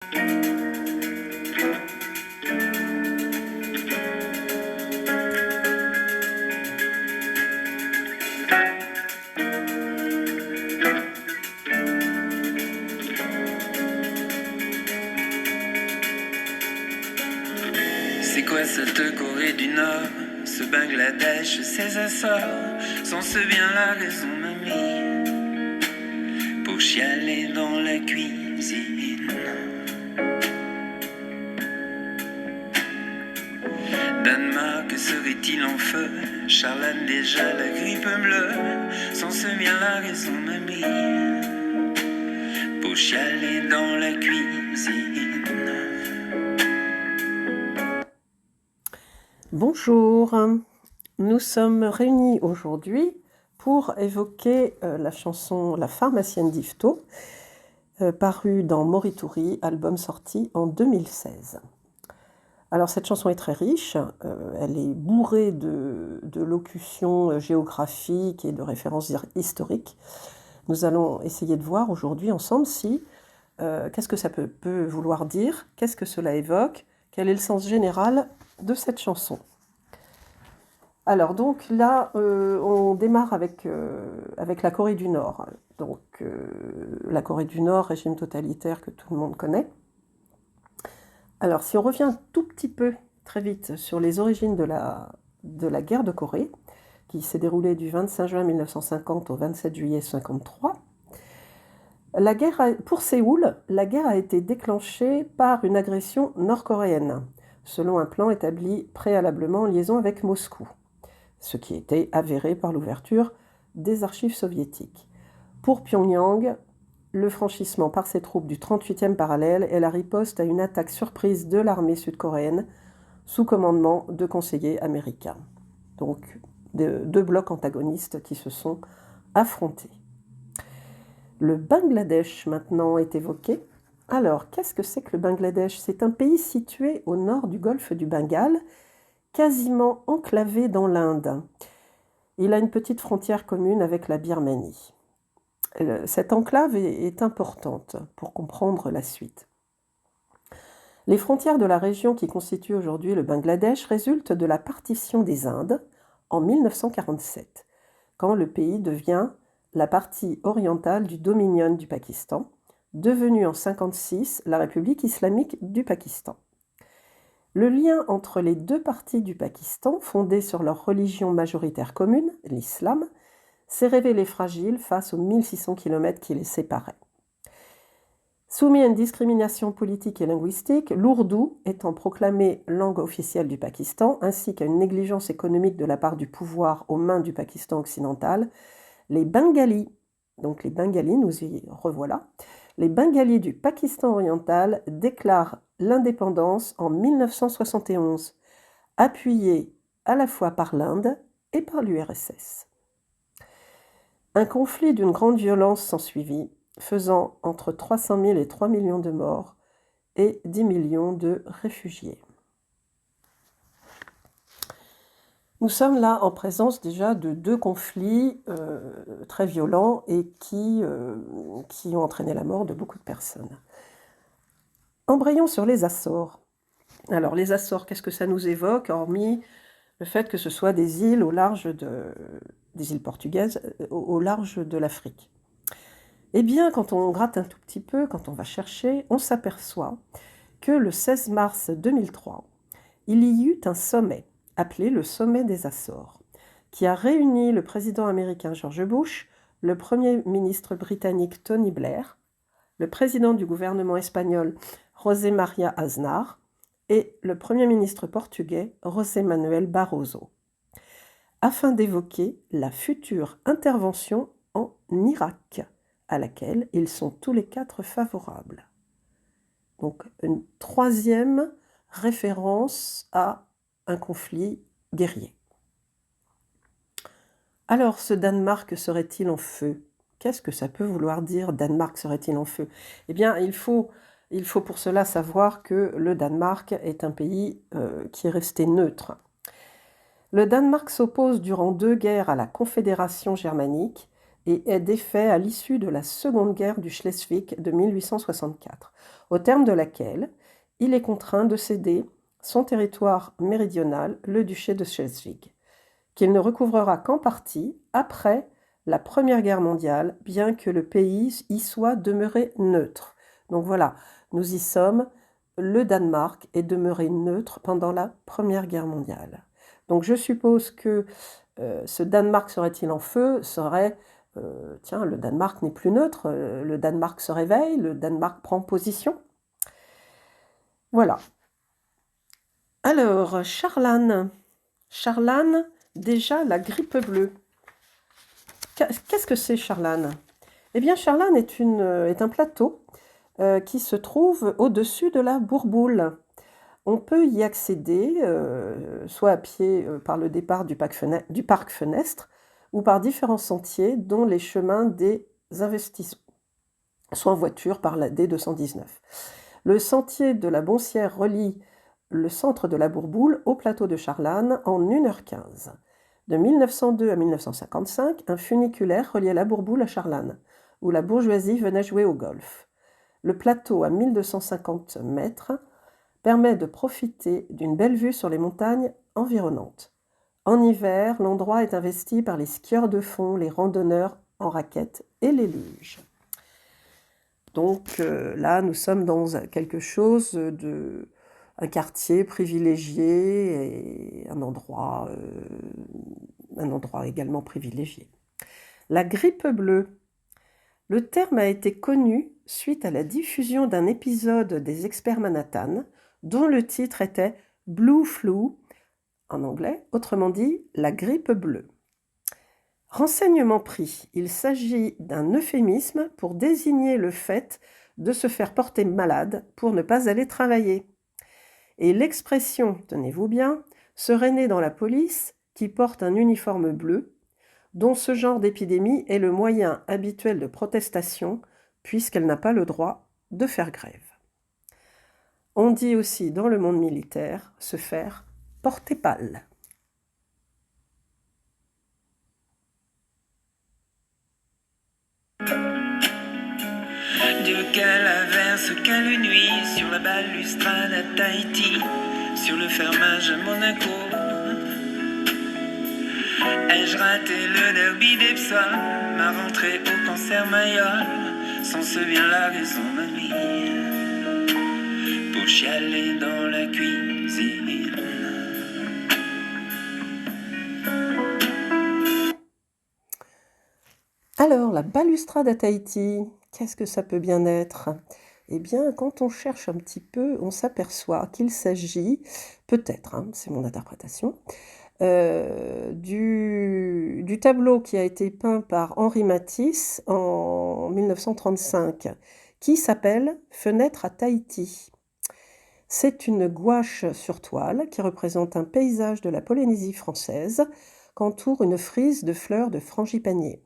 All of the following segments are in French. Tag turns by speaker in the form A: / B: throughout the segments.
A: C'est quoi cette Corée du Nord, ce Bangladesh, ces Açores, sont ce bien la raison, mamie, pour chialer dans la cuisine. Danemark serait-il en feu? Charlane déjà, la grippe bleue, sont ce bien la raison, mamie, pour chialer dans la cuisine.
B: Bonjour, nous sommes réunis aujourd'hui pour évoquer la chanson La pharmacienne d'Yvetot, parue dans Morituri, album sorti en 2016. Alors cette chanson est très riche, elle est bourrée de locutions géographiques et de références historiques. Nous allons essayer de voir aujourd'hui ensemble si qu'est-ce que ça peut vouloir dire, qu'est-ce que cela évoque, quel est le sens général de cette chanson. Alors donc là, on démarre avec la Corée du Nord. Donc la Corée du Nord, régime totalitaire que tout le monde connaît. Alors si on revient un tout petit peu, très vite, sur les origines de la guerre de Corée, qui s'est déroulée du 25 juin 1950 au 27 juillet 1953, pour Séoul, la guerre a été déclenchée par une agression nord-coréenne, selon un plan établi préalablement en liaison avec Moscou, ce qui était avéré par l'ouverture des archives soviétiques. Pour Pyongyang, le franchissement par ses troupes du 38e parallèle est la riposte à une attaque surprise de l'armée sud-coréenne sous commandement de conseillers américains. Donc deux blocs antagonistes qui se sont affrontés. Le Bangladesh maintenant est évoqué. Alors, qu'est-ce que c'est que le Bangladesh? C'est un pays situé au nord du golfe du Bengale, quasiment enclavé dans l'Inde. Il a une petite frontière commune avec la Birmanie. Cette enclave est importante pour comprendre la suite. Les frontières de la région qui constitue aujourd'hui le Bangladesh résultent de la partition des Indes en 1947, quand le pays devient la partie orientale du Dominion du Pakistan, devenue en 1956 la République islamique du Pakistan. Le lien entre les deux parties du Pakistan, fondées sur leur religion majoritaire commune, l'islam, s'est révélé fragile face aux 1600 km qui les séparaient. Soumis à une discrimination politique et linguistique, l'ourdou étant proclamé langue officielle du Pakistan, ainsi qu'à une négligence économique de la part du pouvoir aux mains du Pakistan occidental, les Bengalis, donc les Bengalis, nous y revoilà, les Bengalis du Pakistan oriental déclarent l'indépendance en 1971, appuyés à la fois par l'Inde et par l'URSS. Un conflit d'une grande violence s'ensuivit, faisant entre 300 000 et 3 millions de morts et 10 millions de réfugiés. Nous sommes là en présence déjà de deux conflits très violents et qui ont entraîné la mort de beaucoup de personnes. Embrayons sur les Açores. Alors les Açores, qu'est-ce que ça nous évoque, hormis le fait que ce soit des îles au large des îles portugaises, au large de l'Afrique? Eh bien, quand on gratte un tout petit peu, quand on va chercher, on s'aperçoit que le 16 mars 2003, il y eut un sommet, appelé le sommet des Açores, qui a réuni le président américain George Bush, le premier ministre britannique Tony Blair, le président du gouvernement espagnol José María Aznar et le premier ministre portugais José Manuel Barroso, afin d'évoquer la future intervention en Irak, à laquelle ils sont tous les quatre favorables. Donc une troisième référence à un conflit guerrier. Alors ce Danemark serait-il en feu? Qu'est-ce que ça peut vouloir dire, Danemark serait-il en feu? Eh bien, il faut pour cela savoir que le Danemark est un pays qui est resté neutre. Le Danemark s'oppose durant deux guerres à la Confédération germanique et est défait à l'issue de la Seconde Guerre du Schleswig de 1864, au terme de laquelle il est contraint de céder son territoire méridional, le duché de Schleswig, qu'il ne recouvrera qu'en partie après la Première Guerre mondiale, bien que le pays y soit demeuré neutre. Donc voilà, nous y sommes. Le Danemark est demeuré neutre pendant la Première Guerre mondiale. Donc je suppose que ce Danemark serait-il en feu, tiens, le Danemark n'est plus neutre, le Danemark se réveille, le Danemark prend position. Voilà. Alors, Charlane. Charlane, déjà la grippe bleue. Qu'est-ce que c'est Charlane? Eh bien, Charlane est un plateau qui se trouve au-dessus de la Bourboule. On peut y accéder soit à pied par le départ du parc Fenestre ou par différents sentiers, dont les chemins des investissements, soit en voiture par la D219. Le sentier de la Boncière relie le centre de la Bourboule au plateau de Charlane en 1h15. De 1902 à 1955, un funiculaire reliait la Bourboule à Charlane, où la bourgeoisie venait jouer au golf. Le plateau à 1250 mètres permet de profiter d'une belle vue sur les montagnes environnantes. En hiver, l'endroit est investi par les skieurs de fond, les randonneurs en raquettes et les luges. Donc là, nous sommes dans quelque chose un quartier privilégié et un endroit également privilégié. La grippe bleue. Le terme a été connu suite à la diffusion d'un épisode des Experts Manhattan dont le titre était Blue Flu en anglais, autrement dit la grippe bleue. Renseignement pris, il s'agit d'un euphémisme pour désigner le fait de se faire porter malade pour ne pas aller travailler. Et l'expression, tenez-vous bien, serait née dans la police qui porte un uniforme bleu, dont ce genre d'épidémie est le moyen habituel de protestation, puisqu'elle n'a pas le droit de faire grève. On dit aussi dans le monde militaire se faire porter pâle.
A: Dieu, quel averse, quelle nuit, sur la balustrade à Tahiti, sur le fermage à Monaco. Ai-je raté le derby des psaumes, ma rentrée au concert Mayol, sans se bien la raison mamie, pour chialer dans la cuisine.
B: Alors, la balustrade à Tahiti, qu'est-ce que ça peut bien être? Eh bien, quand on cherche un petit peu, on s'aperçoit qu'il s'agit, peut-être, c'est mon interprétation, du tableau qui a été peint par Henri Matisse en 1935, qui s'appelle Fenêtre à Tahiti. C'est une gouache sur toile qui représente un paysage de la Polynésie française qu'entoure une frise de fleurs de frangipanier.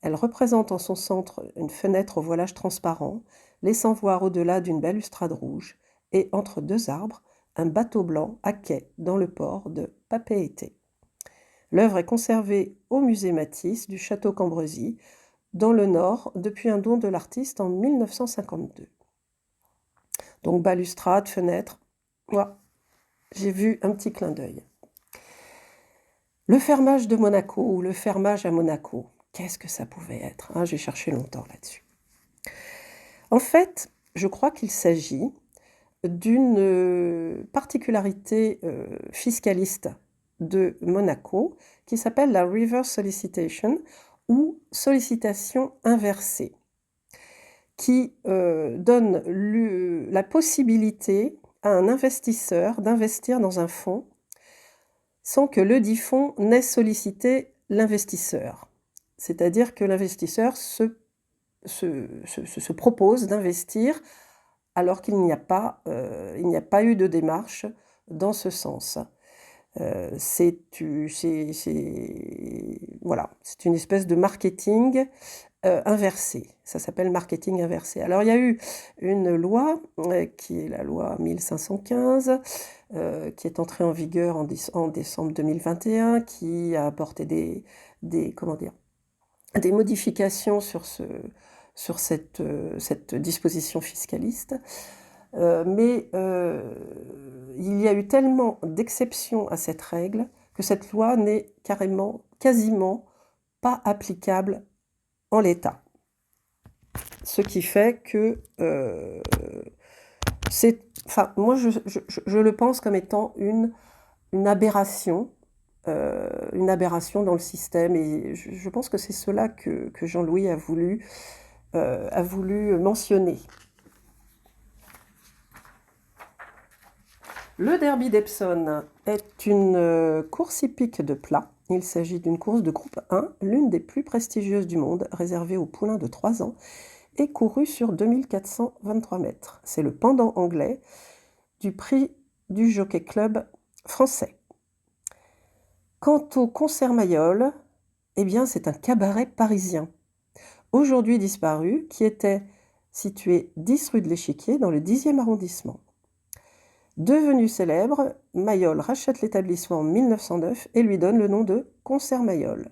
B: Elle représente en son centre une fenêtre au voilage transparent, laissant voir au-delà d'une balustrade rouge, et entre deux arbres, un bateau blanc à quai dans le port de Papeete. L'œuvre est conservée au musée Matisse du château Cambresis, dans le Nord, depuis un don de l'artiste en 1952. Donc balustrade, fenêtre, voilà, j'ai vu un petit clin d'œil. Le fermage de Monaco ou le fermage à Monaco, qu'est-ce que ça pouvait être? J'ai cherché longtemps là-dessus. En fait, je crois qu'il s'agit d'une particularité fiscaliste de Monaco qui s'appelle la reverse solicitation ou sollicitation inversée, qui donne la possibilité à un investisseur d'investir dans un fonds sans que ledit fonds n'ait sollicité l'investisseur. C'est-à-dire que l'investisseur se propose d'investir alors qu'il n'y a pas eu de démarche dans ce sens. C'est une espèce de marketing inversé. Ça s'appelle marketing inversé. Alors il y a eu une loi qui est la loi 1515 qui est entrée en vigueur en décembre 2021, qui a apporté des modifications sur cette disposition fiscaliste, mais il y a eu tellement d'exceptions à cette règle que cette loi n'est quasiment pas applicable en l'état. Ce qui fait que moi je le pense comme étant une aberration, dans le système, et je pense que c'est cela que Jean-Louis a voulu mentionner. Le derby d'Epsom est une course hippique de plat. Il s'agit d'une course de groupe 1, l'une des plus prestigieuses du monde, réservée aux poulains de 3 ans, et courue sur 2423 mètres. C'est le pendant anglais du prix du Jockey Club français. Quant au concert Mayol, eh bien c'est un cabaret parisien, aujourd'hui disparu, qui était situé 10 rue de l'Échiquier dans le 10e arrondissement. Devenu célèbre, Mayol rachète l'établissement en 1909 et lui donne le nom de Concert Mayol.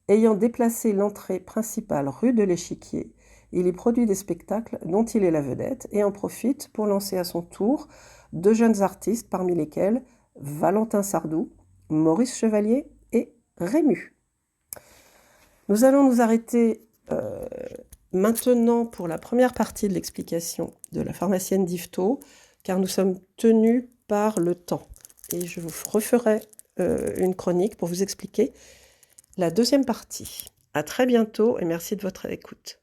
B: Ayant déplacé l'entrée principale rue de l'Échiquier, il y produit des spectacles dont il est la vedette et en profite pour lancer à son tour 2 jeunes artistes, parmi lesquels Valentin Sardou, Maurice Chevalier et Rému. Nous allons nous arrêter maintenant pour la première partie de l'explication de la pharmacienne d'Yvetot, car nous sommes tenus par le temps. Et je vous referai une chronique pour vous expliquer la deuxième partie. À très bientôt et merci de votre écoute.